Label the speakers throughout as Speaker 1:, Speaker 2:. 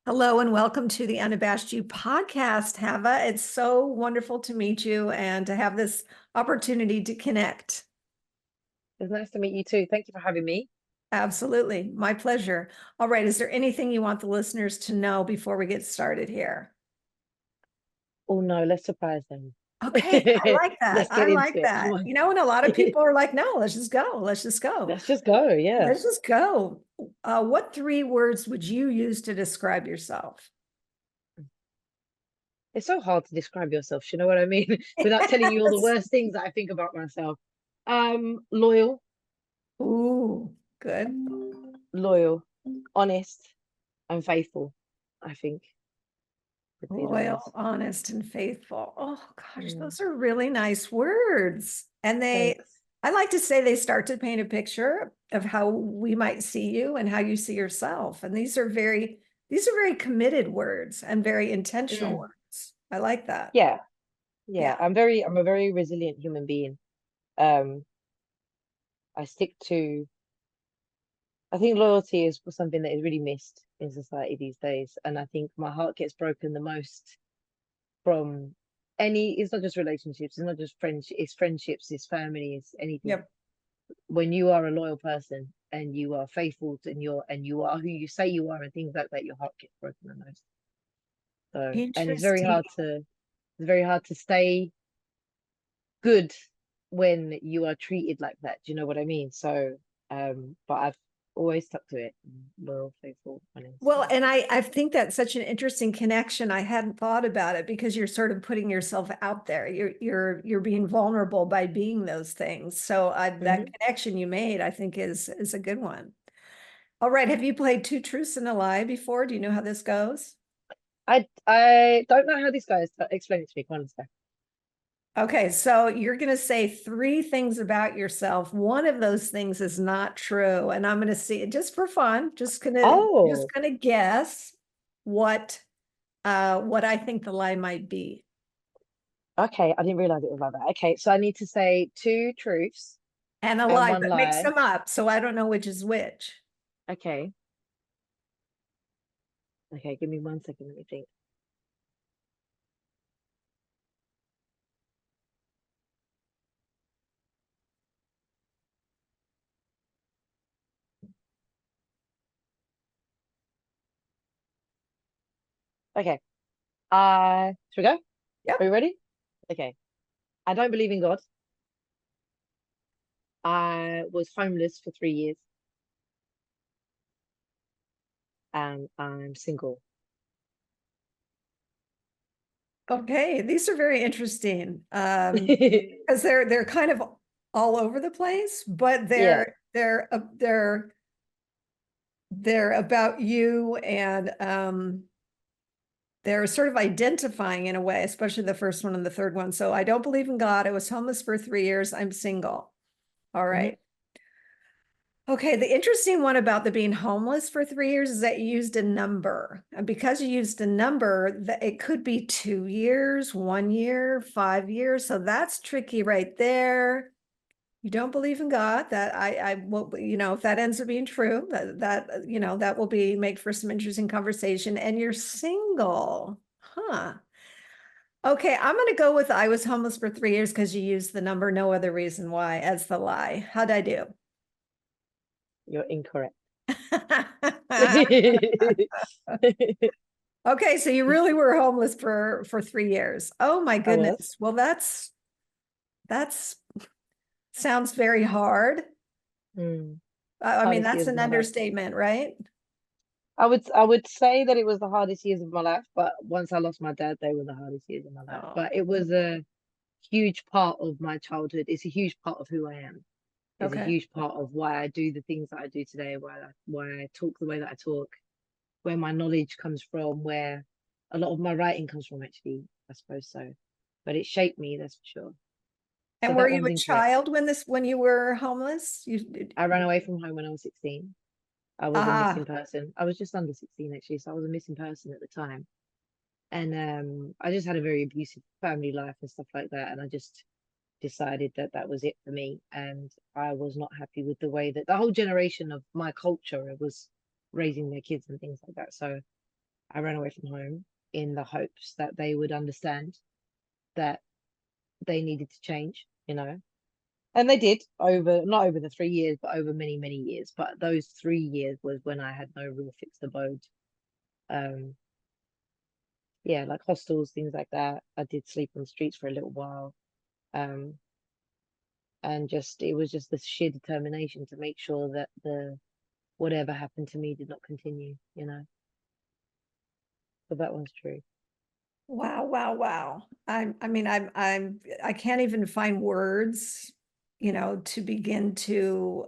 Speaker 1: Hello and welcome to the Unabashed You podcast, Havva. It's so wonderful to meet you and to have this opportunity to connect.
Speaker 2: It's nice to meet you too. Thank you for having me.
Speaker 1: Absolutely. My pleasure. All right. Is there anything you want the listeners to know before we get started here?
Speaker 2: Oh no, let's surprise them.
Speaker 1: Okay. I like that.
Speaker 2: Let's
Speaker 1: I
Speaker 2: get into
Speaker 1: like
Speaker 2: it. Come
Speaker 1: that.
Speaker 2: on.
Speaker 1: And a lot of people are like, no, let's just go. Let's just go.
Speaker 2: Let's just go. Yeah.
Speaker 1: Let's just go. What three words would you use to describe yourself?
Speaker 2: It's so hard to describe yourself, you know what I mean? Without telling you all the worst things that I think about myself. Loyal,
Speaker 1: Ooh, good.
Speaker 2: loyal, honest, and faithful, I think would be the
Speaker 1: Loyal,
Speaker 2: worst.
Speaker 1: honest, and faithful. Oh gosh,
Speaker 2: Mm,
Speaker 1: those are really nice words.
Speaker 2: thanks.
Speaker 1: I like to say they start to paint a picture of how we might see you and how you see yourself. And these are very committed words and very intentional
Speaker 2: Mm,
Speaker 1: words. I like that.
Speaker 2: yeah, yeah.
Speaker 1: Yeah.
Speaker 2: I'm a very resilient human being. Um, I stick to I think loyalty is something that is really missed in society these days. And I think my heart gets broken the most from it's not just relationships, it's not just friendships, it's family, it's anything.
Speaker 1: Yep.
Speaker 2: When you are a loyal person and you are faithful to, and you are who you say you are and things like that, your heart gets broken the most. So, and
Speaker 1: Interesting.
Speaker 2: it's very hard to stay good when you are treated like that. Do you know what I mean? So, but I've always stuck to it. Loyal, faithful, honest.
Speaker 1: Well, and I think that's such an interesting connection. I hadn't thought about it because you're sort of putting yourself out there. You're being vulnerable by being those things. So that
Speaker 2: Mhm.
Speaker 1: connection you made, I think, is a good one. All right. Have you played Two Truths and a Lie before? Do you know how this goes?
Speaker 2: I don't know how this goes. Explain it to me, honestly.
Speaker 1: Okay, so you're going to say three things about yourself. One of those things is not true, and I'm going to see it just for fun. Just
Speaker 2: Oh,
Speaker 1: gonna guess what what I think the lie might be.
Speaker 2: okay. I didn't realize it was like that. Okay, so I need to say two truths
Speaker 1: And a
Speaker 2: and
Speaker 1: lie,
Speaker 2: one
Speaker 1: but mix
Speaker 2: lie.
Speaker 1: them up. So I don't know which is which.
Speaker 2: Okay. Okay, give me 1 second. Let me think. Okay. Should we go? Are
Speaker 1: Yep.
Speaker 2: you ready? Okay. I don't believe in God. I was homeless for 3 years and I'm single.
Speaker 1: Okay. These are very interesting. Because they're kind of all over the place, but
Speaker 2: Yeah.
Speaker 1: they're about you and they're sort of identifying in a way, especially the first one and the third one. So I don't believe in God. I was homeless for 3 years. I'm single. All
Speaker 2: Hmm.
Speaker 1: right. Okay, the interesting one about the being homeless for 3 years is that you used a number. And because you used a number, that it could be 2 years, 1 year, 5 years. So that's tricky right there. You don't believe in God. That I will, if that ends up being true, that will be make for some interesting conversation. And you're single. Huh. Okay, I'm gonna go with I was homeless for 3 years because you used the number, no other reason why, as the lie. How'd I do?
Speaker 2: You're incorrect.
Speaker 1: Okay, so you really were homeless for 3 years. Oh my
Speaker 2: I was.
Speaker 1: goodness. Well, that's sounds very hard.
Speaker 2: Mm.
Speaker 1: I mean,
Speaker 2: Hardest
Speaker 1: that's
Speaker 2: years of
Speaker 1: an
Speaker 2: my life.
Speaker 1: understatement, right?
Speaker 2: I would say that it was the hardest years of my life, but once I lost my dad, they were the hardest years of my life. But
Speaker 1: Oh,
Speaker 2: it was a huge part of my childhood. It's a huge part of who I am. It's a
Speaker 1: okay.
Speaker 2: huge part of why I do the things that I do today, why I talk the way that I talk, where my knowledge comes from, where a lot of my writing comes from, actually, I suppose so. But it shaped me, that's for sure. So
Speaker 1: And were
Speaker 2: that
Speaker 1: you
Speaker 2: one's
Speaker 1: a
Speaker 2: incorrect.
Speaker 1: child when you were homeless? You
Speaker 2: I ran away from home when I was 16. I was a missing
Speaker 1: ah,
Speaker 2: person. I was just under 16 actually, so I was a missing person at the time. And I just had a very abusive family life and stuff like that. And I just decided that that was it for me. And I was not happy with the way that the whole generation of my culture was raising their kids and things like that. So I ran away from home in the hopes that they would understand that they needed to change, you know. And they did over, not over the 3 years, but over many, many years. But those 3 years was when I had no real fixed abode. Um, yeah, like hostels, things like that. I did sleep on the streets for a little while. Um, and just it was just the sheer determination to make sure that the whatever happened to me did not continue, you know. So that one's true.
Speaker 1: Wow, wow, wow. I mean, I can't even find words, to begin to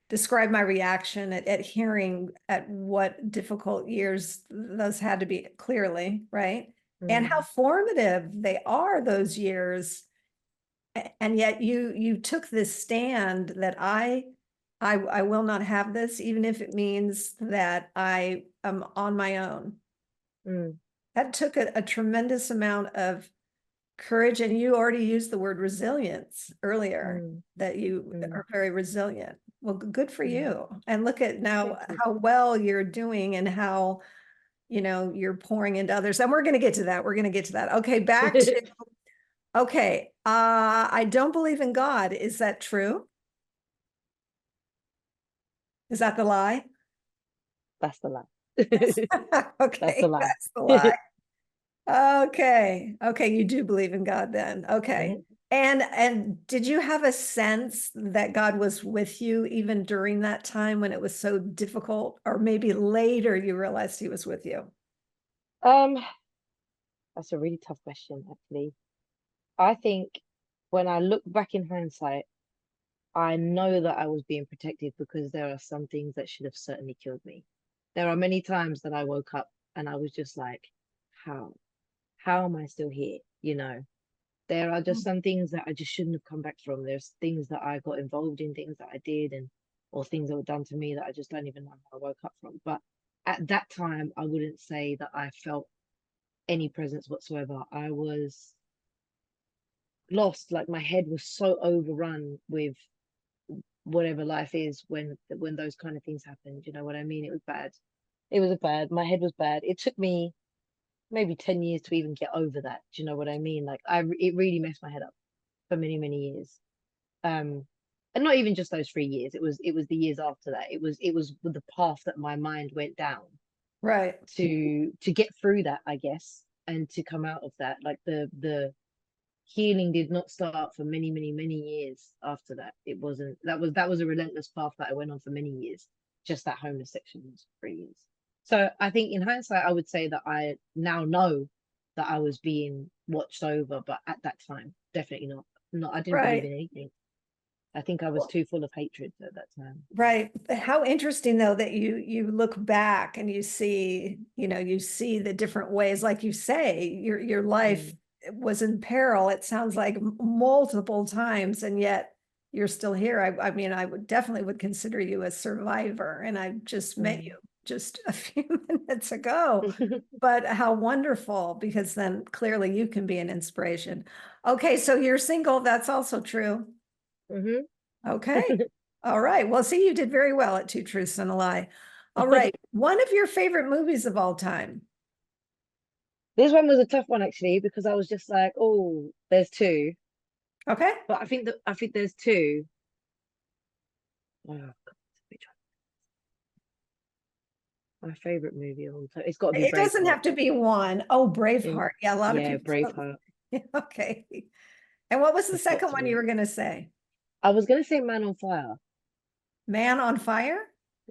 Speaker 1: describe my reaction at hearing at what difficult years those had to be clearly, right? And how
Speaker 2: Mm,
Speaker 1: formative they are, those years. And yet you took this stand that I will not have this, even if it means that I am on my own.
Speaker 2: mm,
Speaker 1: That took a tremendous amount of courage, and you already used the word resilience earlier,
Speaker 2: mm,
Speaker 1: that you
Speaker 2: mm,
Speaker 1: are very resilient. Well, good for
Speaker 2: mm.
Speaker 1: you. And look at now
Speaker 2: Thank you.
Speaker 1: how well you're doing and how, you're pouring into others. And we're going to get to that. We're going to get to that. Okay, back to, okay. I don't believe in God. Is that true? Is that the lie?
Speaker 2: That's the lie. That's the
Speaker 1: Okay,
Speaker 2: lie.
Speaker 1: that's the lie. Okay. Okay, you do believe in God then. Okay.
Speaker 2: Mhm.
Speaker 1: And did you have a sense that God was with you even during that time when it was so difficult, or maybe later you realized he was with you?
Speaker 2: Um, that's a really tough question, actually. I think when I look back in hindsight, I know that I was being protected because there are some things that should have certainly killed me. There are many times that I woke up and I was just like, how? How am I still here? You know, there are just some things that I just shouldn't have come back from. There's things that I got involved in, things that I did, and or things that were done to me that I just don't even know how I woke up from. But at that time, I wouldn't say that I felt any presence whatsoever. I was lost, like my head was so overrun with whatever life is when those kind of things happen. You know what I mean? It was bad. It was bad. My head was bad. It took me maybe 10 years to even get over that. Do you know what I mean? Like it really messed my head up for many, many years. Um, and not even just those 3 years. It was the years after that. It was the path that my mind went down
Speaker 1: Right.
Speaker 2: to get through that, I guess, and to come out of that. Like the healing did not start for many, many, many years after that. It wasn't that was a relentless path that I went on for many years. Just that homeless section was 3 years. So I think in hindsight, I would say that I now know that I was being watched over, but at that time, definitely not. Not I didn't believe
Speaker 1: Right.
Speaker 2: in anything. I think I was too full of hatred at that time.
Speaker 1: Right. How interesting though that you look back and you see, you see the different ways, like you say, your life
Speaker 2: Mm,
Speaker 1: was in peril. It sounds like multiple times, and yet you're still here. I mean, I would definitely would consider you a survivor, and I just met you
Speaker 2: mm.
Speaker 1: just a few minutes ago. But how wonderful, because then clearly you can be an inspiration. Okay, so you're single, that's also true.
Speaker 2: Hmm.
Speaker 1: Okay. All right. Well, see, you did very well at Two Truths and a Lie. All right. One of your favorite movies of all time.
Speaker 2: This one was a tough one actually because I was just like, oh, there's two,
Speaker 1: Okay.
Speaker 2: but I think there's two. Oh, God, which one? My favorite movie of all time. It's got to be
Speaker 1: It doesn't
Speaker 2: Braveheart.
Speaker 1: have to be one. Oh,
Speaker 2: In
Speaker 1: Braveheart. Yeah, a lot of
Speaker 2: yeah,
Speaker 1: people.
Speaker 2: Braveheart.
Speaker 1: Okay. And what was the
Speaker 2: It's got
Speaker 1: second
Speaker 2: to
Speaker 1: one you
Speaker 2: be.
Speaker 1: were going to say?
Speaker 2: I was gonna say Man on Fire.
Speaker 1: Man on Fire?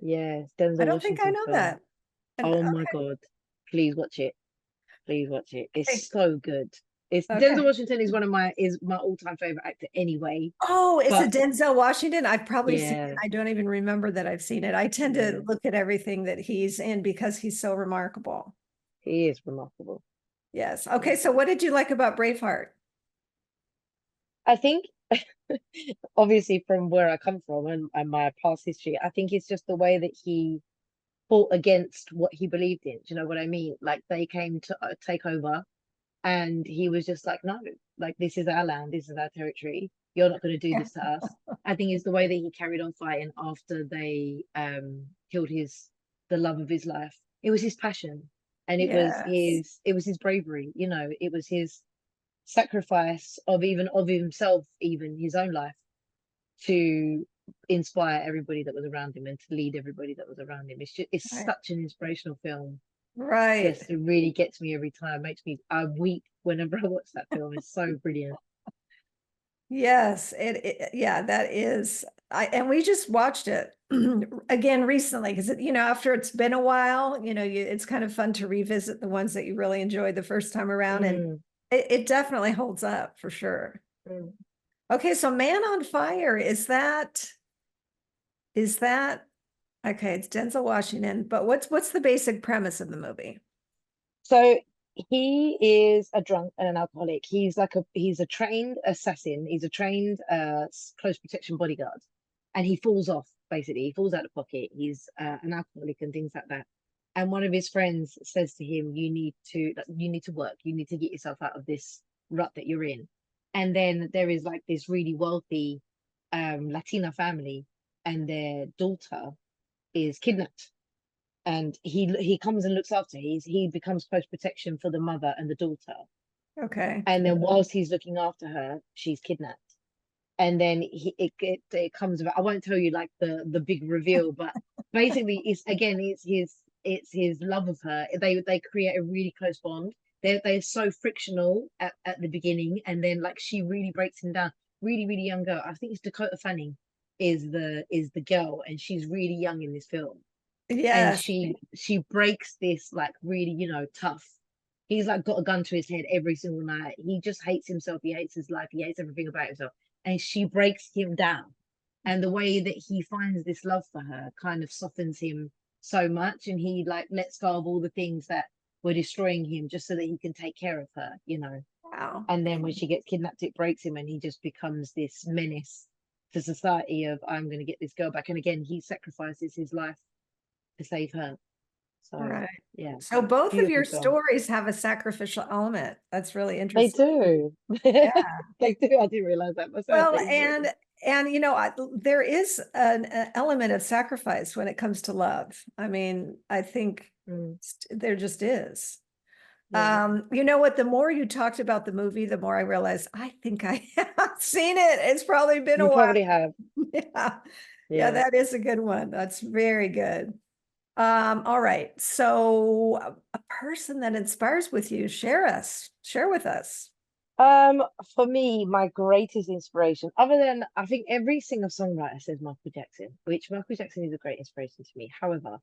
Speaker 2: Yeah, it's
Speaker 1: I
Speaker 2: Denzel
Speaker 1: don't think I
Speaker 2: Washington
Speaker 1: know
Speaker 2: film.
Speaker 1: that. And
Speaker 2: Oh my God, please watch it. Please watch it.
Speaker 1: okay.
Speaker 2: It's so good. It's Denzel
Speaker 1: Okay.
Speaker 2: Washington is my all-time favorite actor anyway.
Speaker 1: Oh, it's a
Speaker 2: But
Speaker 1: Denzel Washington. I've probably seen it.
Speaker 2: yeah,
Speaker 1: I don't even remember that I've seen it. I tend to
Speaker 2: yeah,
Speaker 1: look at everything that he's in because he's so remarkable.
Speaker 2: he is remarkable.
Speaker 1: Yes.
Speaker 2: He
Speaker 1: Okay.
Speaker 2: is
Speaker 1: So what
Speaker 2: remarkable.
Speaker 1: did you like about Braveheart?
Speaker 2: I think obviously from where I come from and my past history, I think it's just the way that he fought against what he believed in. Do you know what I mean? Like they came to take over, and he was just like, no, like this is our land, this is our territory. You're not going to do
Speaker 1: Yeah.
Speaker 2: this to us. I think it's the way that he carried on fighting after they killed the love of his life it was his passion, and
Speaker 1: Yes.
Speaker 2: it was his bravery, you know, it was his sacrifice of even of himself, even his own life, to inspire everybody that was around him and to lead everybody that was around him. It's
Speaker 1: Right.
Speaker 2: such an inspirational film.
Speaker 1: Right.
Speaker 2: Just it really gets me every time. Makes me I weep whenever I watch that film. It's so brilliant.
Speaker 1: Yes, yeah, that is. And we just watched it again recently because after it's been a while, it's kind of fun to revisit the ones that you really enjoyed the first time around, and
Speaker 2: Mm,
Speaker 1: it definitely holds up for sure.
Speaker 2: mm.
Speaker 1: Okay, so Man on Fire, is that okay, it's Denzel Washington, but what's the basic premise of the movie?
Speaker 2: So he is a drunk and an alcoholic. He's a trained assassin. He's a trained close protection bodyguard, and he falls off basically. He falls out of pocket. He's an alcoholic and things like that. And one of his friends says to him, you need to work. You need to get yourself out of this rut that you're in." And then there is like this really wealthy Latina family, and their daughter is kidnapped, and he comes and looks after her. He becomes close protection for the mother and the daughter.
Speaker 1: Okay.
Speaker 2: And then whilst he's looking after her, she's kidnapped. And then it comes about. I won't tell you like the big reveal, but basically it's his love of her. They create a really close bond. They're so frictional at the beginning, and then like she really breaks him down. Really, really young girl. I think it's Dakota Fanning is the girl, and she's really young in this film, and
Speaker 1: Yes.
Speaker 2: she breaks this like really, you know, tough. He's like got a gun to his head every single night. He just hates himself, he hates his life, he hates everything about himself, and she breaks him down. And the way that he finds this love for her kind of softens him so much, and he like lets go of all the things that were destroying him just so that he can take care of her, you know.
Speaker 1: Wow.
Speaker 2: And then when she gets kidnapped, it breaks him, and he just becomes this menace to society of, I'm going to get this girl back. And again, he sacrifices his life to save her. So
Speaker 1: Right.
Speaker 2: yeah,
Speaker 1: So both of
Speaker 2: beautiful
Speaker 1: your
Speaker 2: film.
Speaker 1: stories have a sacrificial element. That's really
Speaker 2: They
Speaker 1: interesting.
Speaker 2: do.
Speaker 1: Yeah.
Speaker 2: They do. I didn't realize that myself,
Speaker 1: Well,
Speaker 2: but yeah, they do.
Speaker 1: and there is an element of sacrifice when it comes to love. I mean, I think
Speaker 2: Mm,
Speaker 1: there just is.
Speaker 2: yeah,
Speaker 1: You know what? The more you talked about the movie, the more I realized I think I have seen it. It's probably been a
Speaker 2: you
Speaker 1: while.
Speaker 2: probably have.
Speaker 1: Yeah. Yeah,
Speaker 2: Yeah.
Speaker 1: that is a good one. That's very good. All right. So a person that inspires with you, share with us.
Speaker 2: Um, for me, my greatest inspiration, other than I think every singer-songwriter says Michael Jackson, which Michael Jackson is a great inspiration to me. However,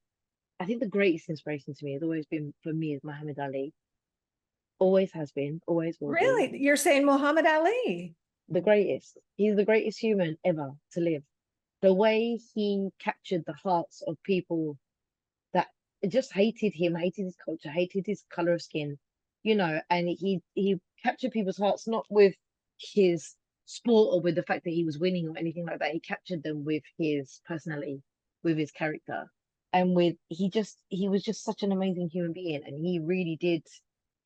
Speaker 2: I think the greatest inspiration to me has always been for me is Muhammad Ali. Always has been, always will be.
Speaker 1: Really? You're saying Muhammad Ali?
Speaker 2: The greatest. He's the greatest human ever to live. The way he captured the hearts of people that just hated him, hated his culture, hated his color of skin, you know, and he captured people's hearts not with his sport or with the fact that he was winning or anything like that. He captured them with his personality, with his character, and with he was just such an amazing human being, and he really did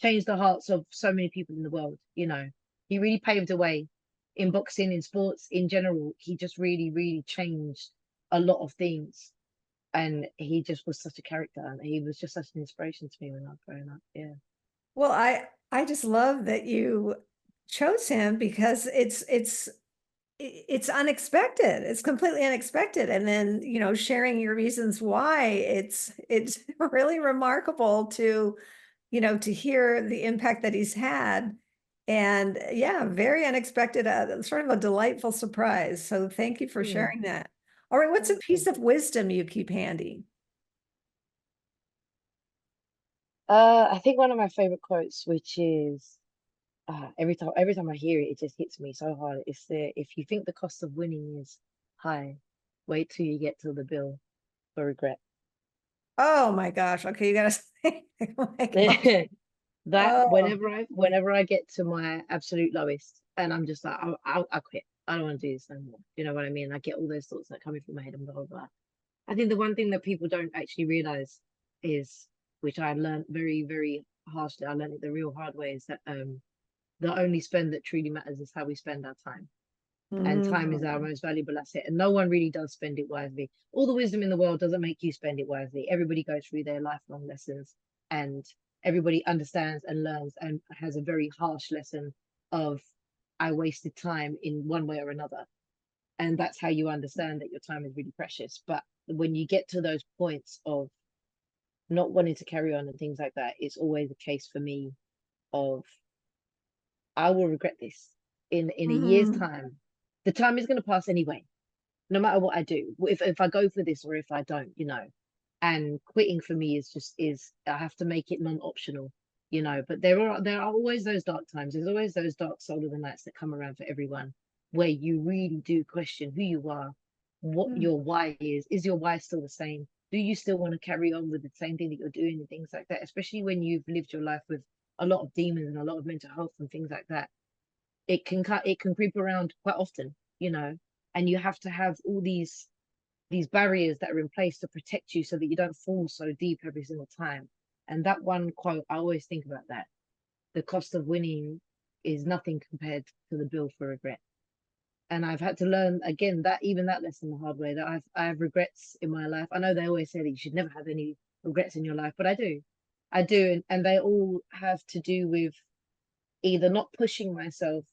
Speaker 2: change the hearts of so many people in the world. You know, he really paved the way in boxing, in sports, in general. He just really, really changed a lot of things, and he just was such a character, and he was just such an inspiration to me when I was growing up. Yeah.
Speaker 1: Well, I just love that you chose him because it's unexpected. It's completely unexpected. And then, sharing your reasons why it's really remarkable to hear the impact that he's had. And yeah, very unexpected, sort of a delightful surprise. So thank you for
Speaker 2: Hmm.
Speaker 1: sharing that. All right, what's a
Speaker 2: Thank
Speaker 1: piece
Speaker 2: you.
Speaker 1: of wisdom you keep handy?
Speaker 2: I think one of my favorite quotes, which is every time I hear it, it just hits me so hard. It's the if you think the cost of winning is high, wait till you get to the bill for regret.
Speaker 1: Oh my gosh. Okay, you gotta say, oh my gosh.
Speaker 2: That
Speaker 1: Oh,
Speaker 2: whenever I get to my absolute lowest, and I'm just like, I'll quit. I don't want to do this no more. You know what I mean? I get all those thoughts that come in through my head and blah blah blah. I think the one thing that people don't actually realize is, which I learned very, very harshly, I learned it the real hard way, is that the only spend that truly matters is how we spend our time. And time is our
Speaker 1: Mm.
Speaker 2: most valuable asset. And no one really does spend it wisely. All the wisdom in the world doesn't make you spend it wisely. Everybody goes through their lifelong lessons, and everybody understands and learns and has a very harsh lesson of, I wasted time in one way or another. And that's how you understand that your time is really precious. But when you get to those points of not wanting to carry on and things like that, it's always a case for me of, I will regret this in a year's
Speaker 1: Mm.
Speaker 2: time. The time is going to pass anyway, no matter what I do. If I go for this or if I don't, you know. And quitting for me is just, is I have to make it non-optional, you know. But there are always those dark times. There's always those dark soul of the nights that come around for everyone, where you really do question who you are, what
Speaker 1: Mm.
Speaker 2: your why is. Is your why still the same? Do you still want to carry on with the same thing that you're doing and things like that? Especially when you've lived your life with a lot of demons and a lot of mental health and things like that, it can creep around quite often, you know. And you have to have all these barriers that are in place to protect you so that you don't fall so deep every single time. And that one quote, I always think about that. The cost of winning is nothing compared to the bill for regret. And I've had to learn again that, even that lesson the hard way, that I have regrets in my life. I know they always say that you should never have any regrets in your life, but I do. I do, and they all have to do with either not pushing myself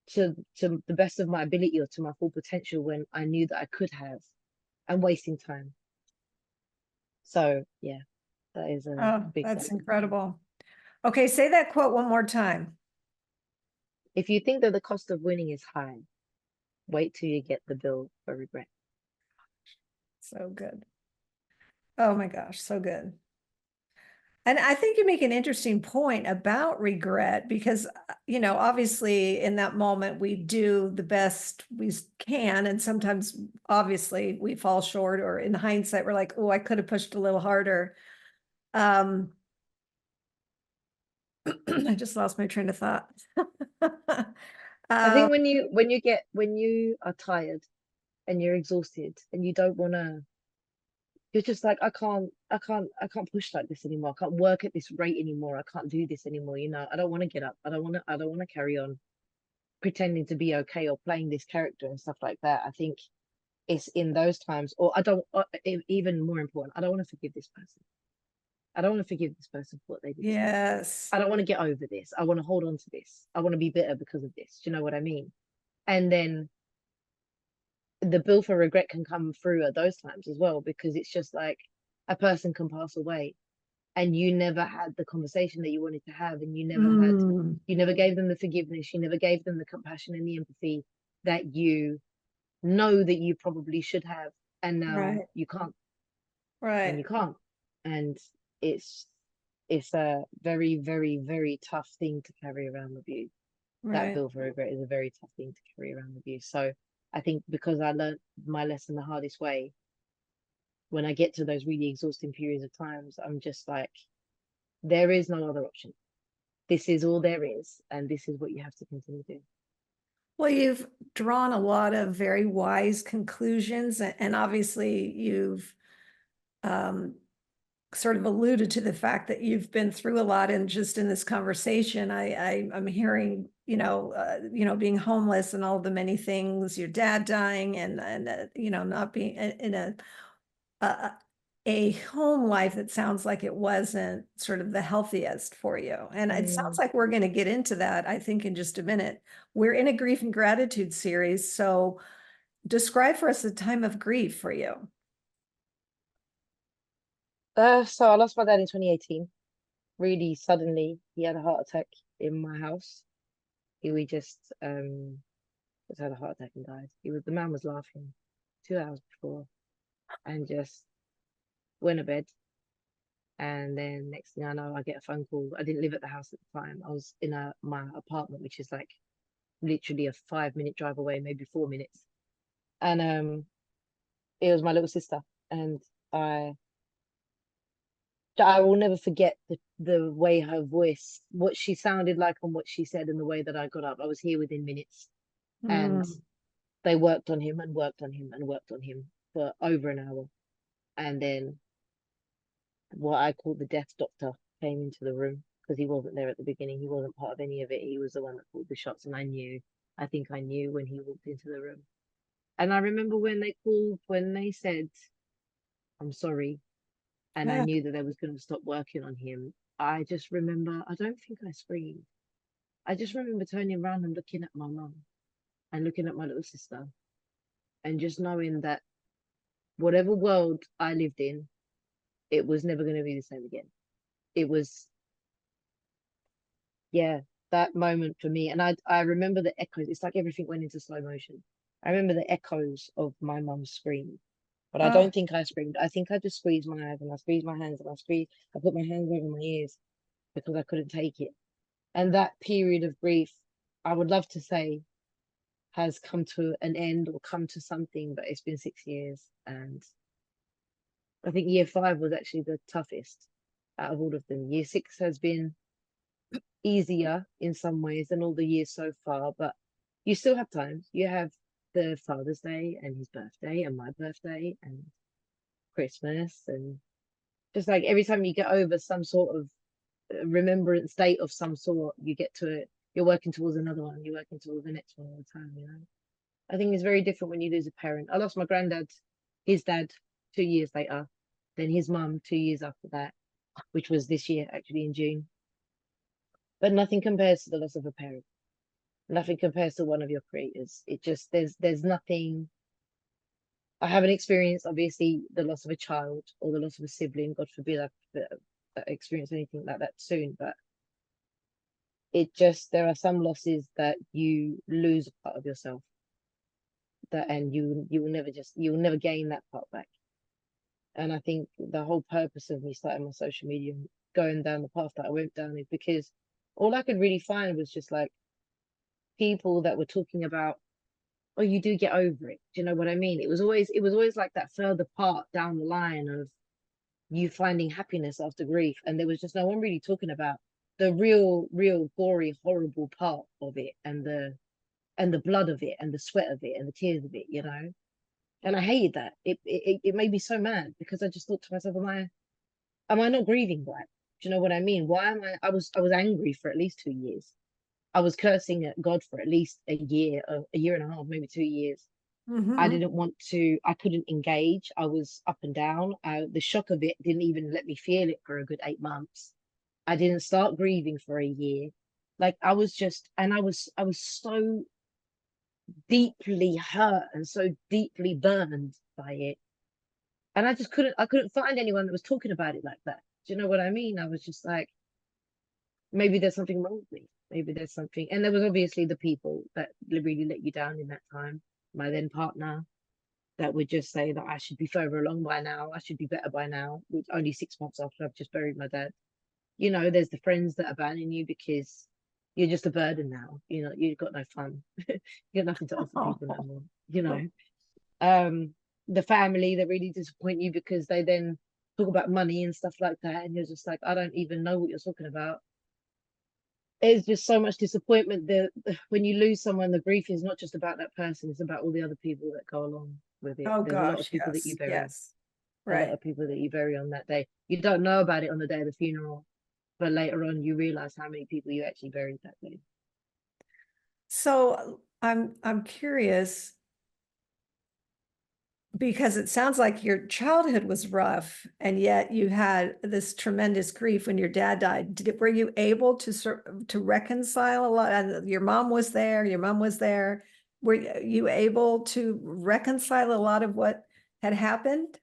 Speaker 2: to the best of my ability or to my full potential when I knew that I could have, and wasting time. So yeah, that is a
Speaker 1: Oh,
Speaker 2: big
Speaker 1: that's
Speaker 2: lesson for me.
Speaker 1: incredible. Okay, say that quote one more time.
Speaker 2: If you think that the cost of winning is high, wait till you get the bill for regret.
Speaker 1: So good. Oh my gosh, so good. And I think you make an interesting point about regret because, obviously in that moment we do the best we can. And sometimes, obviously, we fall short, or in hindsight, we're like, oh, I could have pushed a little harder. Um, I just lost my train of thought.
Speaker 2: I
Speaker 1: Um,
Speaker 2: think when you are tired and you're exhausted and you don't wanna, you're just like, I can't push like this anymore. I can't work at this rate anymore. I can't do this anymore. You know, I don't want to get up. I don't want to carry on pretending to be okay or playing this character and stuff like that. I think it's in those times, or I don't, even more important, I don't want to forgive this person. I don't want to forgive this person for what they did to me.
Speaker 1: yes.
Speaker 2: I don't want to get over this. I want to hold on to this. I want to be bitter because of this. Do you know what I mean? And then the bill for regret can come through at those times as well, because it's just like a person can pass away and you never had the conversation that you wanted to have, and
Speaker 1: Mm,
Speaker 2: you never gave them the forgiveness, you never gave them the compassion and the empathy that you know that you probably should have, and now
Speaker 1: right,
Speaker 2: you can't, and
Speaker 1: right,
Speaker 2: you can't. And it's it's a very, very, very tough thing to carry around with you. That
Speaker 1: right.
Speaker 2: bill for regret is a very tough thing to carry around with you. So I think because I learned my lesson the hardest way, when I get to those really exhausting periods of times, I'm just like, there is no other option. This is all there is, and this is what you have to continue doing.
Speaker 1: Well, you've drawn a lot of very wise conclusions, and obviously you've um, sort of alluded to the fact that you've been through a lot. And just in this conversation, I'm hearing, being homeless and all the many things, your dad dying, and not being in a a home life that sounds like it wasn't sort of the healthiest for you. And it sounds
Speaker 2: Mm.
Speaker 1: like we're going to get into that, I think, in just a minute. We're in a grief and gratitude series. So describe for us a time of grief for you.
Speaker 2: So I lost my dad in 2018. Really suddenly, he had a heart attack in my house. We just had a heart attack and died. The man was laughing 2 hours before, and just went to bed. And then next thing I know, I get a phone call. I didn't live at the house at the time. I was in my apartment, which is like literally a 5 minute drive away, maybe 4 minutes. And it was my little sister. And I I will never forget the way her voice, what she sounded like and what she said, and the way that I got up. I was here within minutes, and
Speaker 1: Mm,
Speaker 2: they worked on him and worked on him and worked on him for over an hour. And then what I call the death doctor came into the room, because he wasn't there at the beginning. He wasn't part of any of it. He was the one that called the shots, and I knew. I think I knew when he walked into the room. And I remember when they called, when they said, I'm sorry, and I
Speaker 1: Yeah.
Speaker 2: knew that they was going to stop working on him. I just remember, I don't think I screamed. I just remember turning around and looking at my mum and looking at my little sister and just knowing that whatever world I lived in, it was never going to be the same again. It was, yeah, that moment for me. And I remember the echoes. It's like everything went into slow motion. I remember the echoes of my mum's scream, but I
Speaker 1: Oh,
Speaker 2: don't think I screamed. I think I just squeezed my eyes and I squeezed my hands and I put my hands over my ears because I couldn't take it. And that period of grief, I would love to say, has come to an end or come to something, but it's been 6 years. And I think year five was actually the toughest out of all of them. Year six has been easier in some ways than all the years so far, but you still have times. You have the Father's Day and his birthday and my birthday and Christmas, and just like every time you get over some sort of remembrance date of some sort, you get to it. You're working towards another one. You're working towards the next one all the time. You know, I think it's very different when you lose a parent. I lost my granddad, his dad, 2 years later, then his mum 2 years after that, which was this year actually in June. But nothing compares to the loss of a parent. Nothing compares to one of your creators. It just there's nothing. I haven't experienced obviously the loss of a child or the loss of a sibling. God forbid I experience anything like that soon. But it just there are some losses that you lose a part of yourself that, and you will never gain that part back. And I think the whole purpose of me starting my social media and going down the path that I went down is because all I could really find was just like people that were talking about, oh, you do get over it. Do you know what I mean? It was always like that further part down the line of you finding happiness after grief. And there was just no one really talking about the real gory, horrible part of it and the blood of it and the sweat of it and the tears of it, you know? And I hated that. It made me so mad because I just thought to myself, am I not grieving right? Do you know what I mean? Why am I was angry for at least 2 years. I was cursing at God for at least a year and a half, maybe 2 years. I
Speaker 1: hmm.
Speaker 2: didn't want to, I couldn't engage. I was up and down. The shock of it didn't even let me feel it for a good 8 months. I didn't start grieving for a year. Like I was just, and I was so deeply hurt and so deeply burned by it. And I couldn't find anyone that was talking about it like that. Do you know what I mean? I was just like, maybe there's something wrong with me. Maybe there's something. And there was obviously the people that really let you down in that time. My then partner, that would just say that I should be further along by now. I should be better by now. Which only 6 months after I've just buried my dad. You know, there's the friends that abandon you because you're just a burden now. You know, you've got no fun. You got nothing to offer people no more. You know, um, the family that really disappoint you because they then talk about money and stuff like that, and you're just like, I don't even know what you're talking about. It's just so much disappointment that when you lose someone, the grief is not just about that person; it's about all the other people that go along with it.
Speaker 1: Oh
Speaker 2: There's a lot of
Speaker 1: gosh,
Speaker 2: people that you
Speaker 1: yes,
Speaker 2: bury,
Speaker 1: yes.
Speaker 2: a lot
Speaker 1: Right.
Speaker 2: of people that you bury on that day. You don't know about it on the day of the funeral, but later on you realize how many people you actually buried that day.
Speaker 1: So I'm curious because it sounds like your childhood was rough and yet you had this tremendous grief when your dad died. Were you able to reconcile a lot? Your mom was there, your mom was there. Were you able to reconcile a lot of what had happened?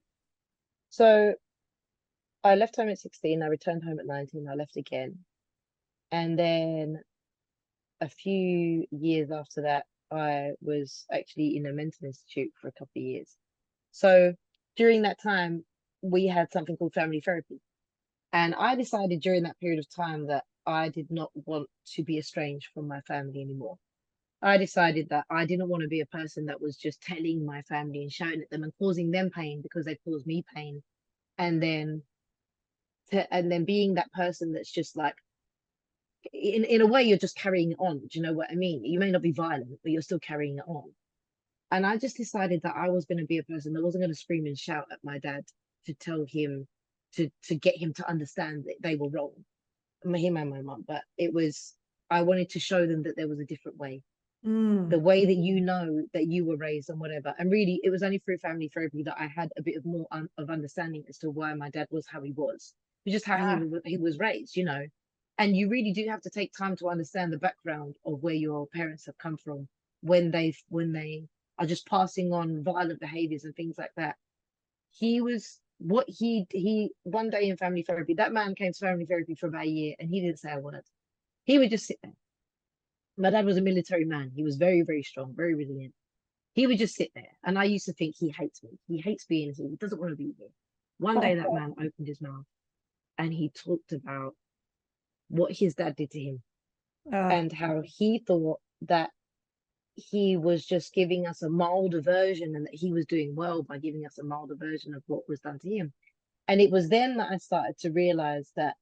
Speaker 2: So I left home at 16. I returned home at 19. I left again, and then a few years after that, I was actually in a mental institute for a couple of years. So during that time, we had something called family therapy. And I decided during that period of time that I did not want to be estranged from my family anymore. I decided that I didn't want to be a person that was just telling my family and shouting at them and causing them pain because they caused me pain. And then and then being that person that's just like in a way you're just carrying it on. Do you know what I mean? You may not be violent, but you're still carrying it on. And I just decided that I was going to be a person that wasn't going to scream and shout at my dad to tell him to get him to understand that they were wrong, him and my mum. But it was I wanted to show them that there was a different way.
Speaker 1: Mm.
Speaker 2: The way that you know that you were raised and whatever. And really, it was only through family therapy that I had a bit of more of understanding as to why my dad was how he was, just how
Speaker 1: Ah,
Speaker 2: he was raised, you know. And you really do have to take time to understand the background of where your parents have come from when they are just passing on violent behaviors and things like that. He was what he one day in family therapy, that man came to family therapy for about a year and he didn't say a word. He would just sit there. My dad was a military man. He was very, very strong, very resilient. He would just sit there. And I used to think he hates me. He hates being here. He doesn't want to be here. One day that
Speaker 1: oh,
Speaker 2: man opened his mouth and he talked about what his dad did to him
Speaker 1: ah,
Speaker 2: and how he thought that he was just giving us a milder version and that he was doing well by giving us a milder version of what was done to him. And it was then that I started to realize that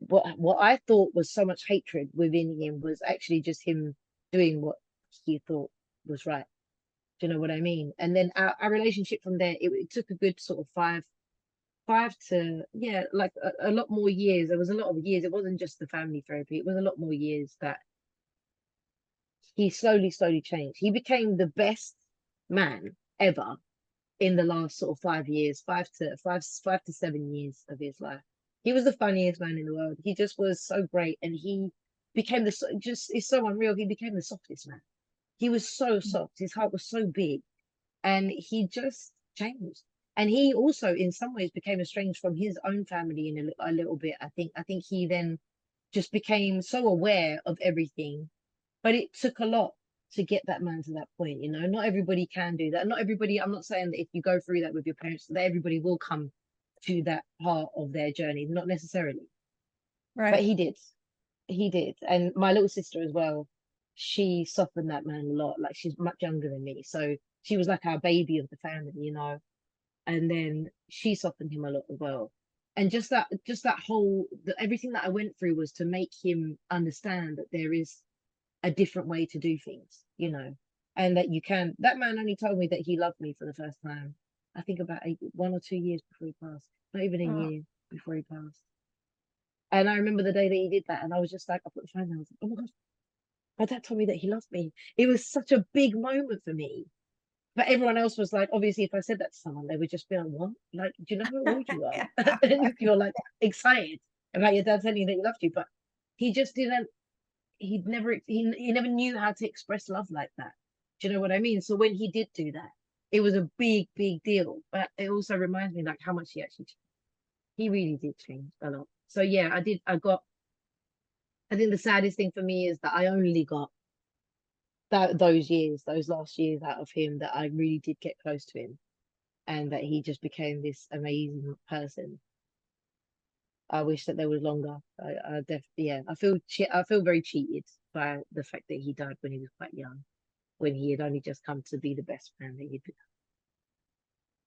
Speaker 2: what I thought was so much hatred within him was actually just him doing what he thought was right. Do you know what I mean? And then our relationship from there, it took a good sort of five to, yeah, like a lot more years. There was a lot of years. It wasn't just the family therapy. It was a lot more years that he slowly changed. He became the best man ever in the last sort of 5 years, 5 to 7 years of his life. He was the funniest man in the world. He just was so great, and he became just it's so unreal. He became the softest man. He was so soft. His heart was so big, and he just changed. And he also, in some ways, became estranged from his own family in a little bit. I think he then just became so aware of everything, but it took a lot to get that man to that point. You know, not everybody can do that. Not everybody. I'm not saying that if you go through that with your parents, that everybody will come to that part of their journey. Not necessarily, but
Speaker 1: right.
Speaker 2: he did. He did. And my little sister as well, she softened that man a lot. Like she's much younger than me, so she was like our baby of the family, you know. And then she softened him a lot as well. And just that whole everything that I went through was to make him understand that there is a different way to do things, you know, and that you can. That man only told me that he loved me for the first time, I think about 1 or 2 years before he passed, not even a
Speaker 1: Oh,
Speaker 2: year before he passed. And I remember the day that he did that, and I was just like, I put the phone down. I was like, oh my God, my dad told me that he loved me. It was such a big moment for me. But everyone else was like, obviously, if I said that to someone, they would just be like, what? Like, do you know how old you are?
Speaker 1: yeah.
Speaker 2: And you're like excited about your dad telling you that he loved you. But he just didn't he never knew how to express love like that. Do you know what I mean? So when he did do that, it was a big deal. But it also reminds me like how much he actually changed. He really did change a lot. So yeah, I think the saddest thing for me is that I only got those last years out of him, that I really did get close to him, and that he just became this amazing person. I wish that there was longer. I definitely, yeah, I feel very cheated by the fact that he died when he was quite young, when he had only just come to be the best man that he'd become.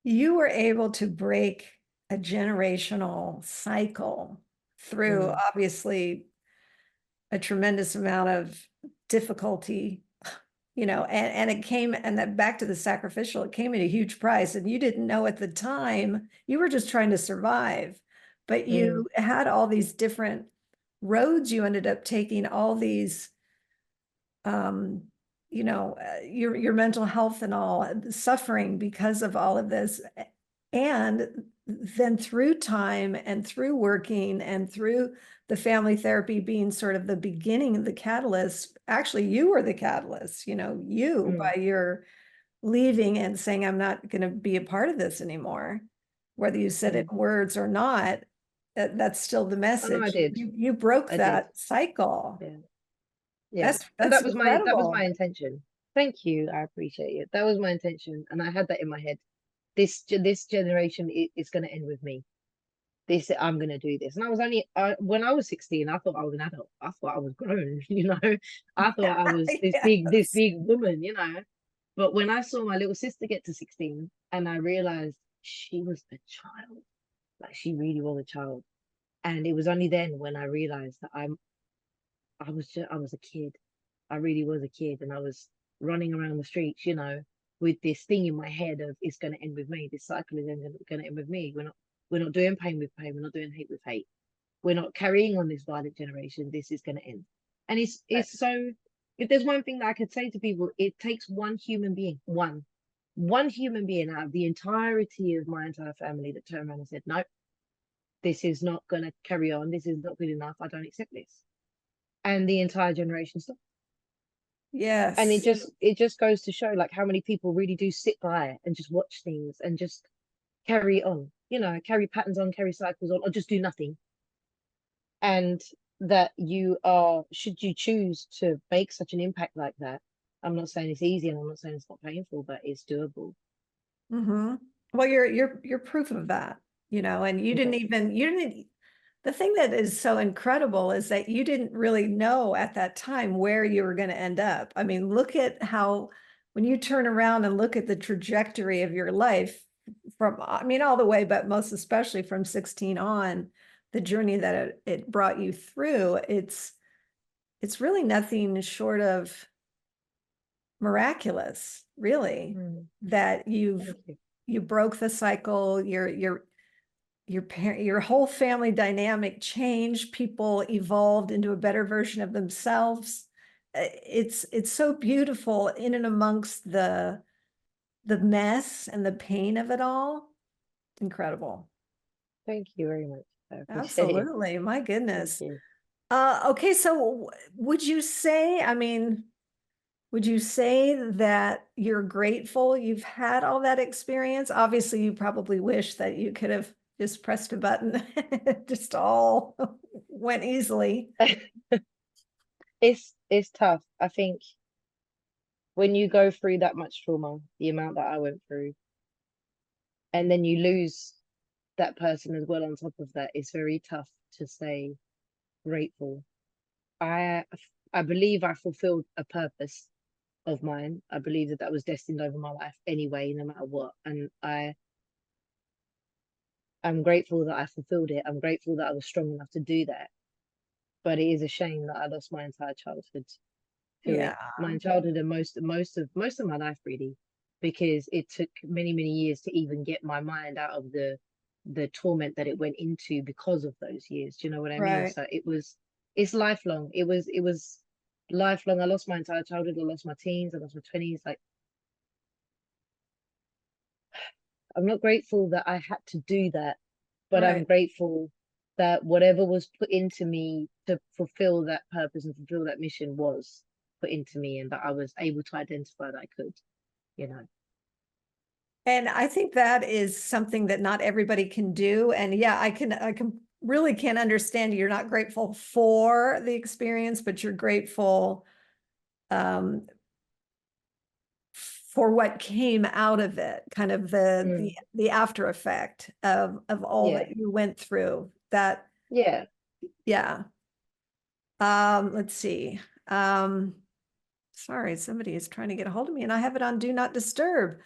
Speaker 1: You were able to break a generational cycle through
Speaker 2: Mm,
Speaker 1: obviously a tremendous amount of difficulty, and it came, and that back to the sacrificial, it came at a huge price. And you didn't know at the time, you were just trying to survive, but
Speaker 2: mm,
Speaker 1: you had all these different roads you ended up taking, all these um, your mental health and all suffering because of all of this. And then through time and through working and through the family therapy being sort of the beginning of the catalyst, actually, you were the catalyst, you
Speaker 2: mm,
Speaker 1: by your leaving and saying, I'm not going to be a part of this anymore, whether you said it
Speaker 2: mm.
Speaker 1: in words or not, that's still the
Speaker 2: Oh no, I
Speaker 1: message.
Speaker 2: did.
Speaker 1: You broke
Speaker 2: I did.
Speaker 1: that cycle.
Speaker 2: Yeah. Yeah. And
Speaker 1: That's
Speaker 2: that was my
Speaker 1: incredible.
Speaker 2: intention. Thank you. I appreciate it. That was my intention. And I had that in my head. This generation is going to end with me. This I'm going to do this. And I was only when I was 16, I thought I was an adult. I thought I was grown, you know. I thought I was this
Speaker 1: Yes.
Speaker 2: big woman, you know. But when I saw my little sister get to 16 and I realized she was a child, like she really was a child. And it was only then when I realized that I was a kid. I really was a kid, and I was running around the streets, you know, with this thing in my head of it's going to end with me. This cycle is going to end with me. We're not doing pain with pain. We're not doing hate with hate. We're not carrying on this violent generation. This is going to end. And it's so, if there's one thing that I could say to people, it takes one human being, one human being out of the entirety of my entire family that turned around and said, no, this is not going to carry on. This is not good enough. I don't accept this. And the entire generation stopped. And
Speaker 1: Yes.
Speaker 2: it just goes to show like how many people really do sit by and just watch things and just carry on, carry patterns on, carry cycles on, or just do nothing. And that you are, should you choose to make such an impact like that, I'm not saying it's easy and I'm not saying it's not painful, but it's doable.
Speaker 1: Mm-hmm. Well, you're proof of that, and
Speaker 2: Okay.
Speaker 1: you didn't, the thing that is so incredible is that you didn't really know at that time where you were going to end up. I mean, look at how, when you turn around and look at the trajectory of your life from, I mean, all the way, but most especially from 16 on, the journey that it brought you through, it's really nothing short of miraculous, really,
Speaker 2: Mm,
Speaker 1: that
Speaker 2: thank you.
Speaker 1: you broke the cycle, your whole family dynamic changed, people evolved into a better version of themselves. It's so beautiful in and amongst the mess and the pain of it all. Incredible.
Speaker 2: Thank you very much. I appreciate it.
Speaker 1: Absolutely. My
Speaker 2: Thank
Speaker 1: goodness.
Speaker 2: you.
Speaker 1: Okay, so would you say, I mean, would you say that you're grateful you've had all that experience? Obviously, you probably wish that you could have just pressed a button, just all went easily.
Speaker 2: It's tough. I think when you go through that much trauma, the amount that I went through, and then you lose that person as well on top of that, it's very tough to say grateful. I I believe I fulfilled a purpose of mine. I believe that that was destined over my life anyway, no matter what. And I'm grateful that I fulfilled it. I'm grateful that I was strong enough to do that. But it is a shame that I lost my entire childhood to
Speaker 1: Yeah,
Speaker 2: it. My childhood and most of my life really, because it took many years to even get my mind out of the torment that it went into because of those years. Do you know what I mean?
Speaker 1: right.
Speaker 2: So it's lifelong. It was lifelong. I lost my entire childhood. I lost my teens. I lost my 20s. Like I'm not grateful that I had to do that, but I'm
Speaker 1: Right.
Speaker 2: grateful that whatever was put into me to fulfill that purpose and fulfill that mission was put into me, and that I was able to identify that I could, you know.
Speaker 1: And I think that is something that not everybody can do. And yeah, I can really can't understand you're not grateful for the experience, but you're grateful um, for what came out of it, kind of
Speaker 2: Mm,
Speaker 1: the after effect of all
Speaker 2: yeah,
Speaker 1: that you went through. That,
Speaker 2: yeah.
Speaker 1: yeah. Let's see. Sorry, somebody is trying to get a hold of me and I have it on do not disturb.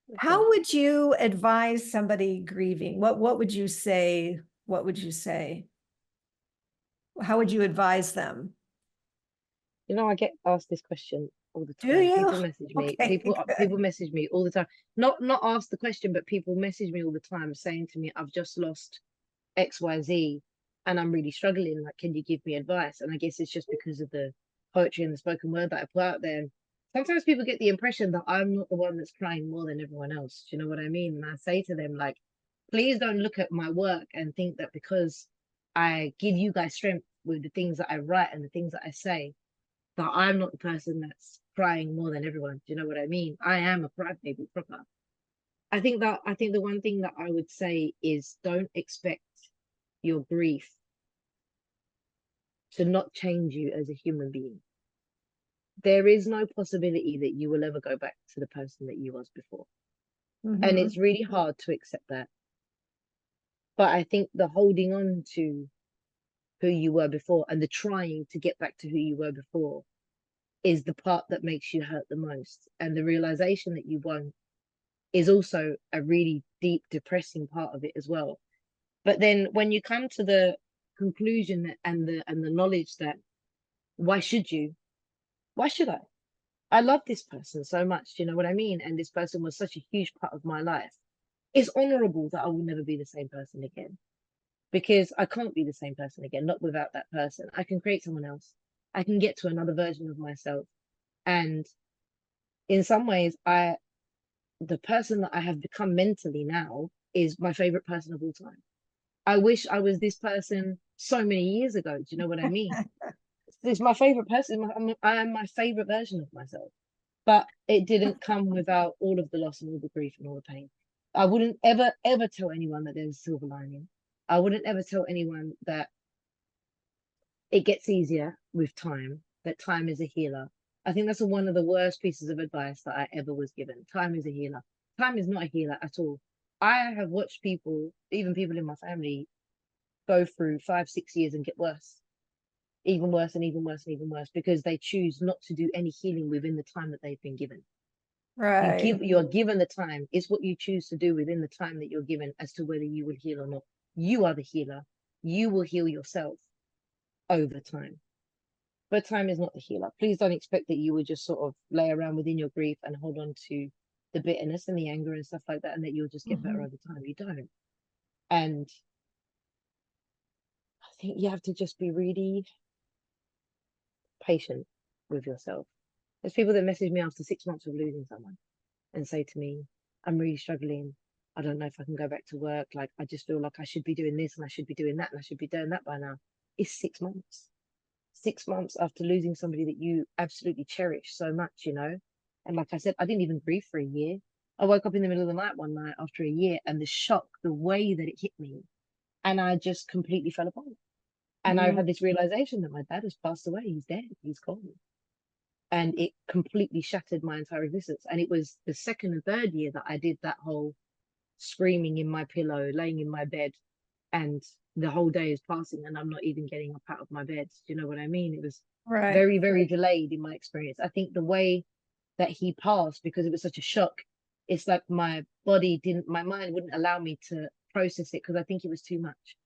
Speaker 2: Okay.
Speaker 1: How would you advise somebody grieving? What would you say? What would you say? How would you advise them?
Speaker 2: I get asked this question all the
Speaker 1: Do
Speaker 2: time.
Speaker 1: you?
Speaker 2: People message me.
Speaker 1: Okay,
Speaker 2: People
Speaker 1: good.
Speaker 2: message me all the time. Not ask the question, but people message me all the time saying to me, "I've just lost XYZ and I'm really struggling. Like, can you give me advice?" And I guess it's just because of the poetry and the spoken word that I put out there. And sometimes people get the impression that I'm not the one that's crying more than everyone else. Do you know what I mean? And I say to them, like, please don't look at my work and think that because I give you guys strength with the things that I write and the things that I say, that I'm not the person that's crying more than everyone. Do you know what I mean? I am a crybaby proper. I think the one thing that I would say is don't expect your grief to not change you as a human being. There is no possibility that you will ever go back to the person that you was before. And
Speaker 1: Hmm.
Speaker 2: it's really hard to accept that. But I think the holding on to who you were before and the trying to get back to who you were before is the part that makes you hurt the most. And the realization that you won't is also a really deep, depressing part of it as well. But then when you come to the conclusion and the knowledge that why should you? Why should I? I love this person so much, do you know what I mean? And this person was such a huge part of my life. It's honorable that I will never be the same person again because I can't be the same person again, not without that person. I can create someone else. I can get to another version of myself. And in some ways, the person that I have become mentally now is my favorite person of all time. I wish I was this person so many years ago. Do you know what I mean? This is my favorite person. I am my favorite version of myself. But it didn't come without all of the loss and all the grief and all the pain. I wouldn't ever tell anyone that there's a silver lining. I wouldn't ever tell anyone that it gets easier with time, that time is a healer. I think that's one of the worst pieces of advice that I ever was given. Time is a healer. Time is not a healer at all. I have watched people, even people in my family, go through 5, 6 years and get worse, even worse and even worse and even worse, because they choose not to do any healing within the time that they've been given.
Speaker 1: Right.
Speaker 2: You are given the time. It's what you choose to do within the time that you're given as to whether you will heal or not. You are the healer. You will heal yourself over time. But time is not the healer. Please don't expect that you will just sort of lay around within your grief and hold on to the bitterness and the anger and stuff like that, and that you'll just get better
Speaker 1: Mhm.
Speaker 2: over time. You don't. And I think you have to just be really patient with yourself. There's people that message me after 6 months of losing someone and say to me, I'm really struggling. I don't know if I can go back to work. Like, I just feel like I should be doing this and I should be doing that and I should be doing that by now. It's 6 months. 6 months after losing somebody that you absolutely cherish so much, you know? And like I said, I didn't even grieve for a year. I woke up in the middle of the night one night after a year, and the shock, the way that it hit me, and I just completely fell apart. And I
Speaker 1: Mhm.
Speaker 2: had this realization that my dad has passed away. He's dead. He's gone. And it completely shattered my entire existence. And it was the second and third year that I did that whole screaming in my pillow, laying in my bed, and the whole day is passing and I'm not even getting up out of my bed. Do you know what I mean? It was
Speaker 1: Right.
Speaker 2: very, very delayed in my experience. I think the way that he passed, because it was such a shock, it's like my mind wouldn't allow me to process it because I think it was too much.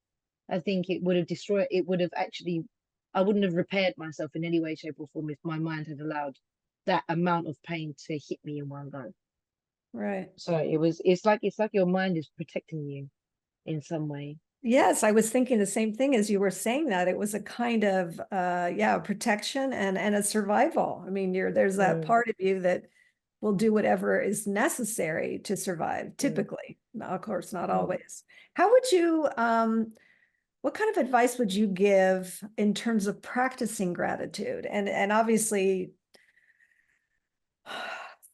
Speaker 2: I think it would have destroyed, it would have actually, I wouldn't have repaired myself in any way, shape, or form if my mind had allowed that amount of pain to hit me in one go.
Speaker 1: Right.
Speaker 2: So it's like your mind is protecting you in some way.
Speaker 1: Yes, I was thinking the same thing as you were saying that. It was a kind of yeah, protection and a survival. I mean, there's that
Speaker 2: Mm,
Speaker 1: part of you that will do whatever is necessary to survive,
Speaker 2: mm,
Speaker 1: typically. Now, of course, not
Speaker 2: mm.
Speaker 1: always. How would you what kind of advice would you give in terms of practicing gratitude? And obviously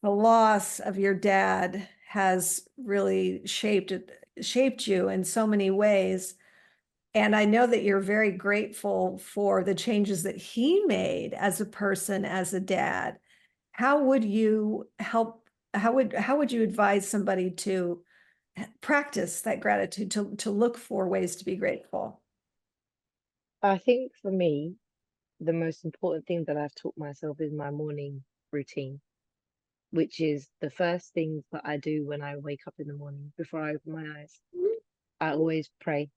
Speaker 1: the loss of your dad has really shaped you in so many ways. And I know that you're very grateful for the changes that he made as a person, as a dad. How would you help? How would you advise somebody to practice that gratitude, to look for ways to be grateful?
Speaker 2: I think for me, the most important thing that I've taught myself is my morning routine, which is the first things that I do when I wake up in the morning before I open my eyes. I always pray,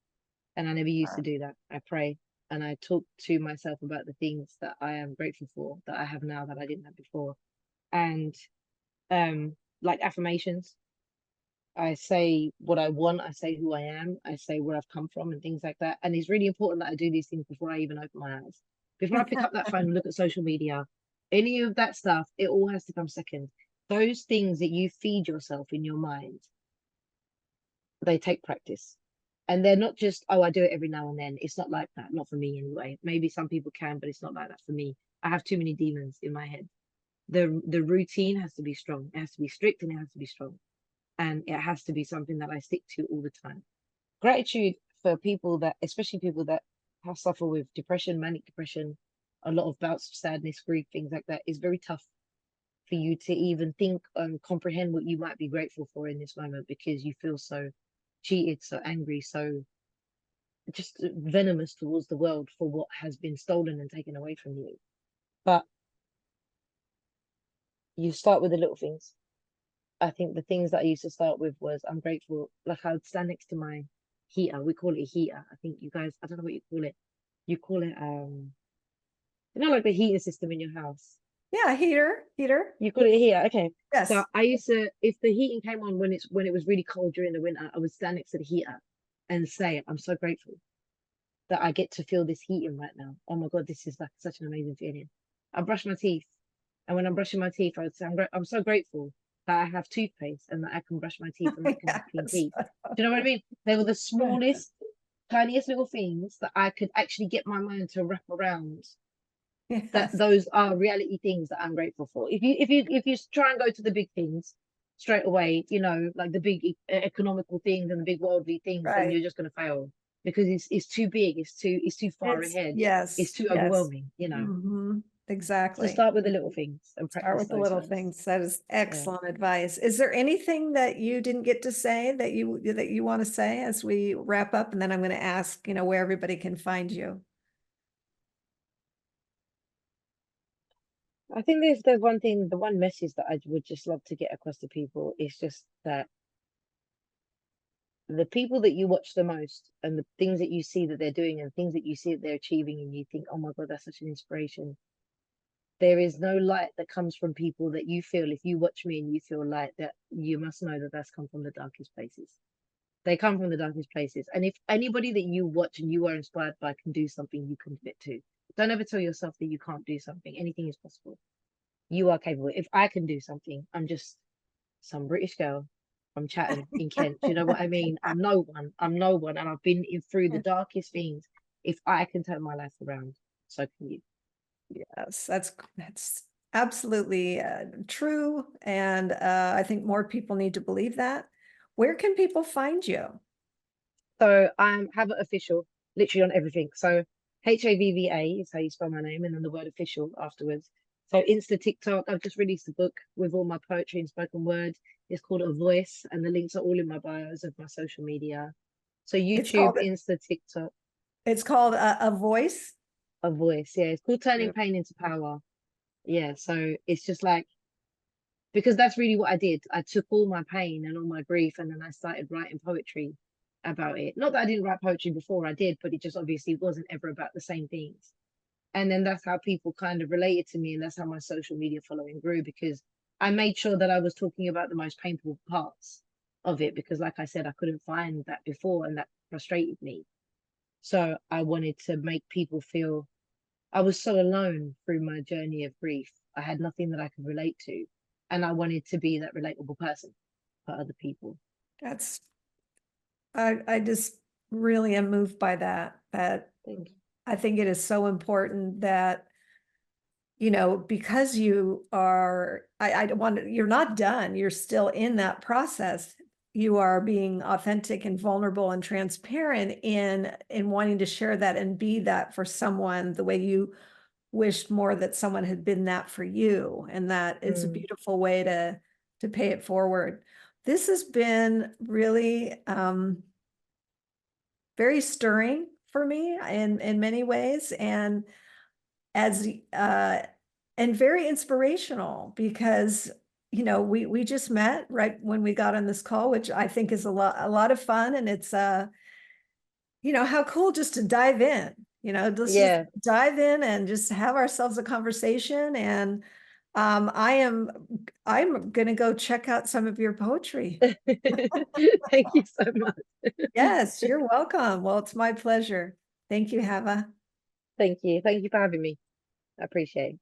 Speaker 2: and I never used to do that. I pray and I talk to myself about the things that I am grateful for that I have now that I didn't have before. And like affirmations, I say what I want, I say who I am, I say where I've come from and things like that. And it's really important that I do these things before I even open my eyes. Before I pick up that phone and look at social media, any of that stuff, it all has to come second. Those things that you feed yourself in your mind, they take practice. And they're not just, oh, I do it every now and then. It's not like that. Not for me anyway. Maybe some people can, but it's not like that for me. I have too many demons in my head. The routine has to be strong. It has to be strict and it has to be strong. And it has to be something that I stick to all the time. Gratitude for people that, especially people that have suffer with depression, manic depression, a lot of bouts of sadness, grief, things like that, is very tough for you to even think and comprehend what you might be grateful for in this moment because you feel so cheated, so angry, so just venomous towards the world for what has been stolen and taken away from you. But you start with the little things. I think the things that I used to start with was I'm grateful. Like I would stand next to my heater. We call it a heater. I think you guys, I don't know what you call it. You call it like the heating system in your house.
Speaker 1: Yeah, heater.
Speaker 2: You call it a heater. Okay. So
Speaker 1: Yes.
Speaker 2: I used to, if the heating came on when it was really cold during the winter, I would stand next to the heater and say, I'm so grateful. that I get to feel this heat in right now. Oh my God, this is like such an amazing feeling. I brush my teeth, and when I'm brushing my teeth, I would say I'm so grateful that I have toothpaste and that I can brush my teeth and that I can have clean
Speaker 1: Yes.
Speaker 2: teeth. Do you know what I mean? They were the smallest, tiniest little things that I could actually get my mind to wrap around. That
Speaker 1: Yes.
Speaker 2: those are reality things that I'm grateful for. If you try and go to the big things straight away, you know, like the big economical things and the big worldly things, then
Speaker 1: Right.
Speaker 2: you're just going to fail because it's too big, it's too far
Speaker 1: It's
Speaker 2: ahead, it's
Speaker 1: yes,
Speaker 2: too
Speaker 1: yes.
Speaker 2: overwhelming, you know. So
Speaker 1: Exactly.
Speaker 2: start with the little things and
Speaker 1: Start
Speaker 2: practice
Speaker 1: with the
Speaker 2: those
Speaker 1: little
Speaker 2: first.
Speaker 1: things. That is
Speaker 2: Yeah.
Speaker 1: excellent advice. Is there anything that you didn't get to say that you want to say as we wrap up? And then I'm going to ask, where everybody can find you.
Speaker 2: I think there's one thing, the one message that I would just love to get across to people is just that the people that you watch the most and the things that you see that they're doing and things that you see that they're achieving and you think, oh my God, that's such an inspiration. There is no light that comes from people that you feel, if you watch me and you feel light, that you must know that that's come from the darkest places. They come from the darkest places. And if anybody that you watch and you are inspired by can do something, you can commit to. Don't ever tell yourself that you can't do something. Anything is possible. You are capable. If I can do something, I'm just some British girl from Chatham in Kent. Do you know what I mean? I'm no one. I'm no one. And I've been in through the darkest things. If I can turn my life around, so can you.
Speaker 1: Yes, that's absolutely true. And I think more people need to believe that. Where can people find you?
Speaker 2: So I'm Havva official, literally on everything. So HAVVA is how you spell my name, and then the word official afterwards. So Insta, TikTok. I've just released a book with all my poetry and spoken word. It's called A Voice, and the links are all in my bios of my social media. So
Speaker 1: It's
Speaker 2: YouTube,
Speaker 1: called
Speaker 2: Insta, TikTok,
Speaker 1: it's called a voice.
Speaker 2: A Voice. Yeah, it's called Turning
Speaker 1: Beautiful.
Speaker 2: Pain into Power. Yeah, so it's just like because that's really what I did. I took all my pain and all my grief, and then I started writing poetry about it. Not that I didn't write poetry before, I did, but it just obviously wasn't ever about the same things. And then that's how people kind of related to me, and that's how my social media following grew because I made sure that I was talking about the most painful parts of it because, like I said, I couldn't find that before, and that frustrated me. So I wanted to make people feel I was so alone through my journey of grief. I had nothing that I could relate to. And I wanted to be that relatable person for other people.
Speaker 1: That's I just really am moved by that. That
Speaker 2: Thank you.
Speaker 1: I think it is so important that because I don't want you're not done. You're still in that process. You are being authentic and vulnerable and transparent in wanting to share that and be that for someone the way you wished more that someone had been that for you. And that is a
Speaker 2: Mm,
Speaker 1: beautiful way to pay it forward. This has been really very stirring for me in many ways. As uh and very inspirational because we just met right when we got on this call, which I think is a lot of fun. And it's how cool just to dive in, let's just
Speaker 2: yeah.
Speaker 1: dive in and just have ourselves a conversation. And I'm gonna go check out some of your poetry.
Speaker 2: Thank you so much.
Speaker 1: Yes, you're welcome. Well, it's my pleasure. Thank you, Hava.
Speaker 2: Thank you. Thank you for having me. I appreciate it.